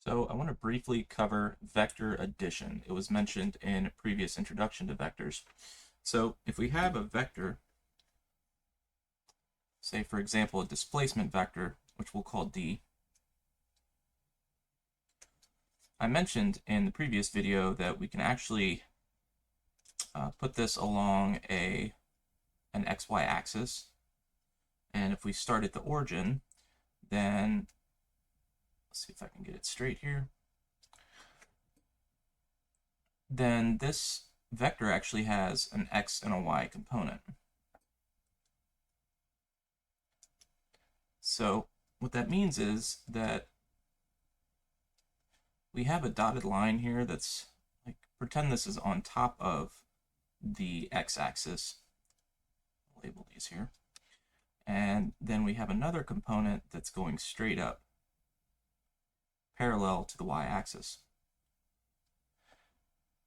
So I want to briefly cover vector addition. It was mentioned in a previous introduction to vectors. So if we have a vector, say for example a displacement vector, which we'll call d, I mentioned in the previous video that we can actually put this along an xy axis. And if we start at the origin, then let's see if I can get it straight here. Then this vector actually has an x and a y component. So what that means is that we have a dotted line here that's like, pretend this is on top of the x-axis. Label these here. And then we have another component that's going straight up, parallel to the y-axis.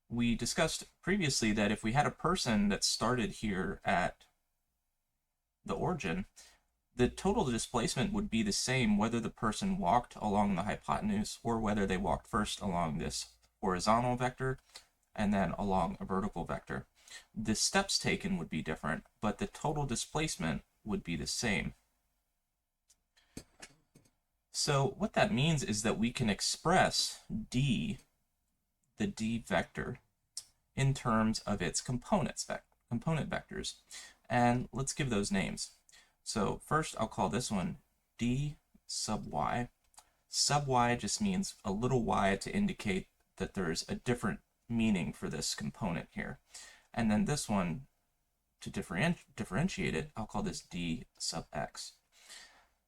We discussed previously that if we had a person that started here at the origin, the total displacement would be the same whether the person walked along the hypotenuse or whether they walked first along this horizontal vector and then along a vertical vector. The steps taken would be different, but the total displacement would be the same. So what that means is that we can express d, the d vector, in terms of its component vectors. And let's give those names. So first I'll call this one d sub y. Sub y just means a little y to indicate that there's a different meaning for this component here. And then this one, to differentiate it, I'll call this d sub x.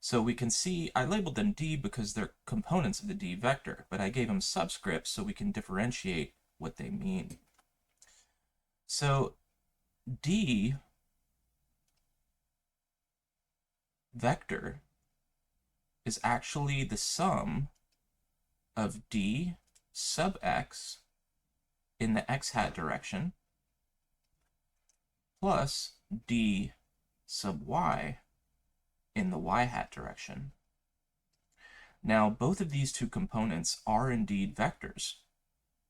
So we can see I labeled them d because they're components of the d vector, but I gave them subscripts so we can differentiate what they mean. So d vector is actually the sum of d sub x in the x hat direction plus d sub y in the y hat direction. Now both of these two components are indeed vectors.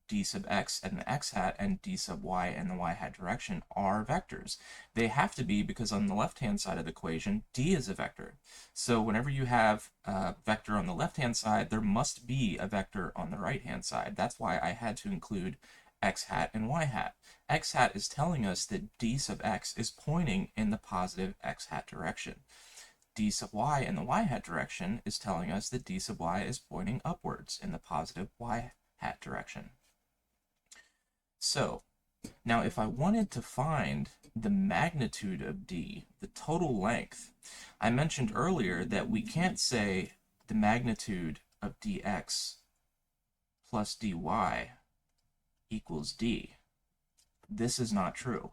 D sub x and the x hat and d sub y and the y hat direction are vectors. They have to be because on the left-hand side of the equation, d is a vector. So whenever you have a vector on the left-hand side, there must be a vector on the right-hand side. That's why I had to include x hat and y hat. X hat is telling us that d sub x is pointing in the positive x hat direction. D sub y in the y hat direction is telling us that d sub y is pointing upwards in the positive y hat direction. So now if I wanted to find the magnitude of d, the total length, I mentioned earlier that we can't say the magnitude of dx plus dy equals d. This is not true.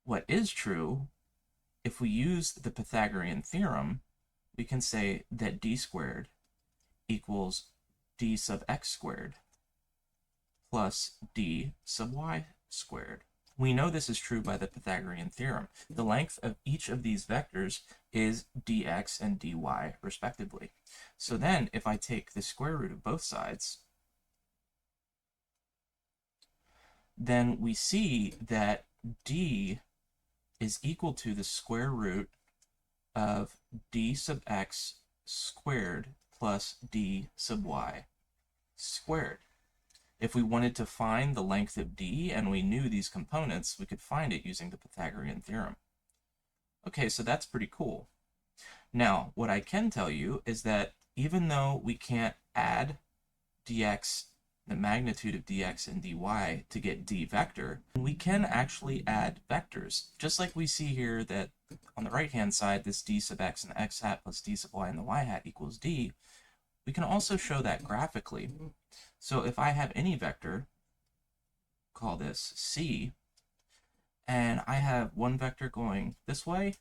What is true, if we use the Pythagorean theorem, we can say that d squared equals d sub x squared plus d sub y squared. We know this is true by the Pythagorean theorem. The length of each of these vectors is dx and dy respectively. So then if I take the square root of both sides, then we see that d is equal to the square root of d sub x squared plus d sub y squared. If we wanted to find the length of d and we knew these components, we could find it using the Pythagorean theorem. Okay, so that's pretty cool. Now, what I can tell you is that even though we can't add dx, the magnitude of dx and dy to get d vector, we can actually add vectors. Just like we see here that on the right-hand side, this d sub x in the x hat plus d sub y in the y hat equals d, we can also show that graphically. So if I have any vector, call this c, and I have one vector going this way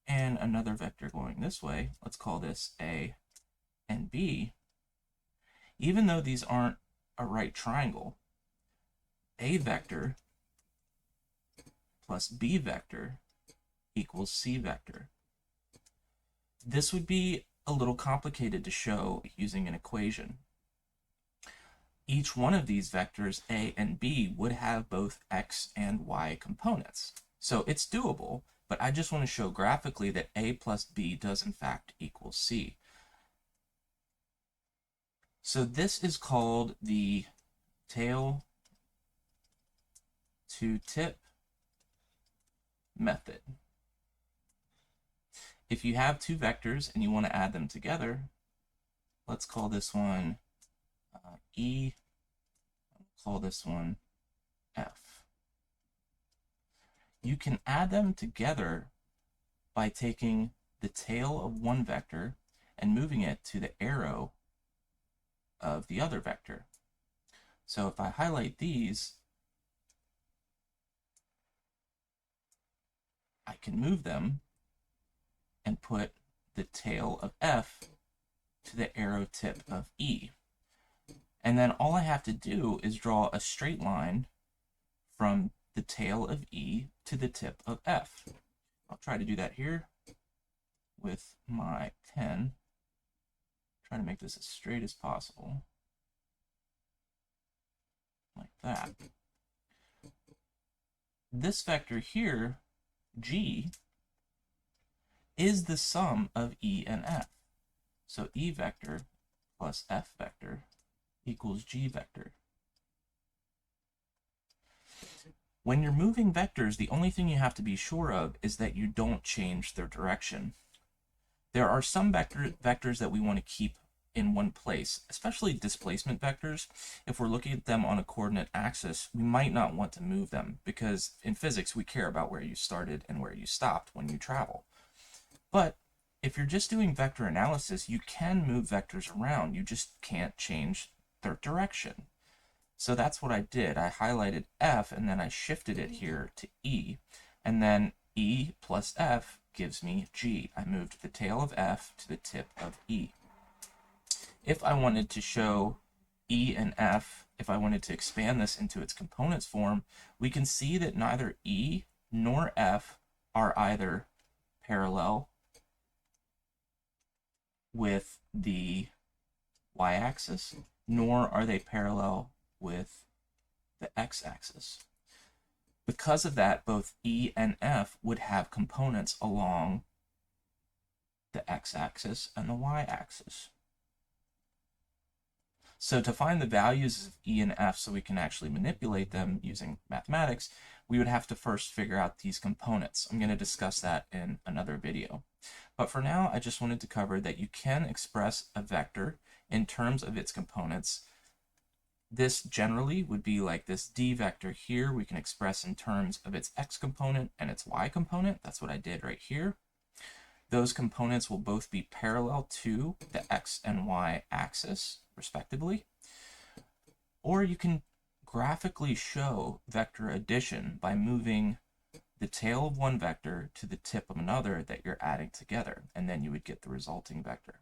and another vector going this way, let's call this a and b, even though these aren't a right triangle, a vector plus b vector equals c vector. This would be a little complicated to show using an equation. Each one of these vectors, A and B, would have both x and y components. So it's doable, but I just want to show graphically that A plus B does in fact equal C. So this is called the tail to tip method. If you have two vectors and you want to add them together, let's call this one E, call this one F. You can add them together by taking the tail of one vector and moving it to the arrow of the other vector. So if I highlight these, I can move them and put the tail of F to the arrow tip of E. And then all I have to do is draw a straight line from the tail of E to the tip of F. I'll try to do that here with my pen. Try to make this as straight as possible. Like that. This vector here, G, is the sum of E and F. So E vector plus F vector equals G vector. When you're moving vectors, the only thing you have to be sure of is that you don't change their direction. There are some vectors that we want to keep in one place, especially displacement vectors. If we're looking at them on a coordinate axis, we might not want to move them because in physics we care about where you started and where you stopped when you travel. But if you're just doing vector analysis, you can move vectors around. You just can't change their direction. So that's what I did. I highlighted F and then I shifted it here to E. And then E plus F gives me G. I moved the tail of F to the tip of E. If I wanted to show E and F, if I wanted to expand this into its components form, we can see that neither E nor F are either parallel with the y-axis, nor are they parallel with the x-axis. Because of that, both E and F would have components along the x-axis and the y-axis. So to find the values of E and F so we can actually manipulate them using mathematics, we would have to first figure out these components. I'm going to discuss that in another video. But for now, I just wanted to cover that you can express a vector in terms of its components. This generally would be like this D vector here. We can express in terms of its x component and its y component. That's what I did right here. Those components will both be parallel to the x and y axis, respectively. Or you can graphically show vector addition by moving the tail of one vector to the tip of another that you're adding together, and then you would get the resulting vector.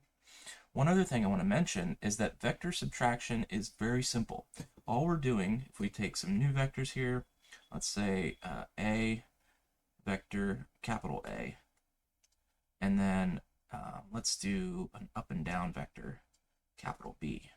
One other thing I want to mention is that vector subtraction is very simple. All we're doing, if we take some new vectors here, let's say A vector, capital A, and then let's do an up and down vector, capital B.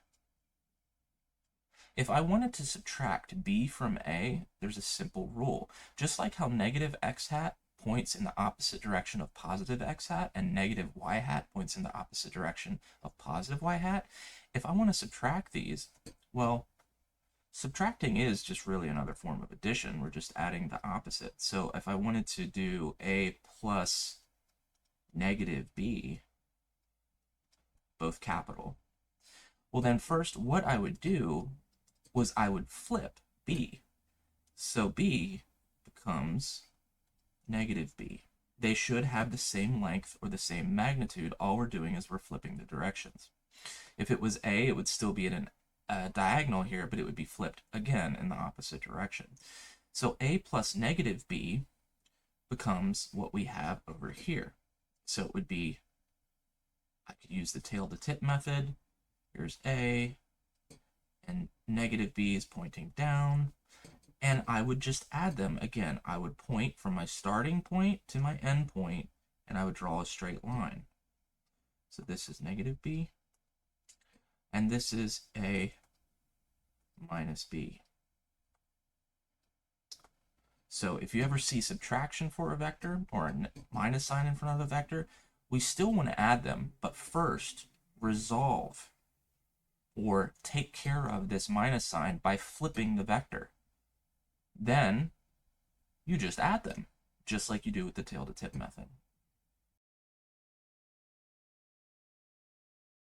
If I wanted to subtract B from A, there's a simple rule. Just like how negative x hat points in the opposite direction of positive x hat and negative y hat points in the opposite direction of positive y hat, if I want to subtract these, well, subtracting is just really another form of addition. We're just adding the opposite. So if I wanted to do A plus negative B, both capital, well then first what I would do was I would flip B. So B becomes negative B. They should have the same length or the same magnitude. All we're doing is we're flipping the directions. If it was A, it would still be in a diagonal here, but it would be flipped again in the opposite direction. So A plus negative B becomes what we have over here. So it would be, I could use the tail to tip method. Here's A, and negative B is pointing down, and I would just add them again. I would point from my starting point to my end point, and I would draw a straight line. So this is negative b, and this is a minus b. So if you ever see subtraction for a vector or a minus sign in front of a vector, we still want to add them, but first resolve or take care of this minus sign by flipping the vector. Then you just add them, just like you do with the tail to tip method.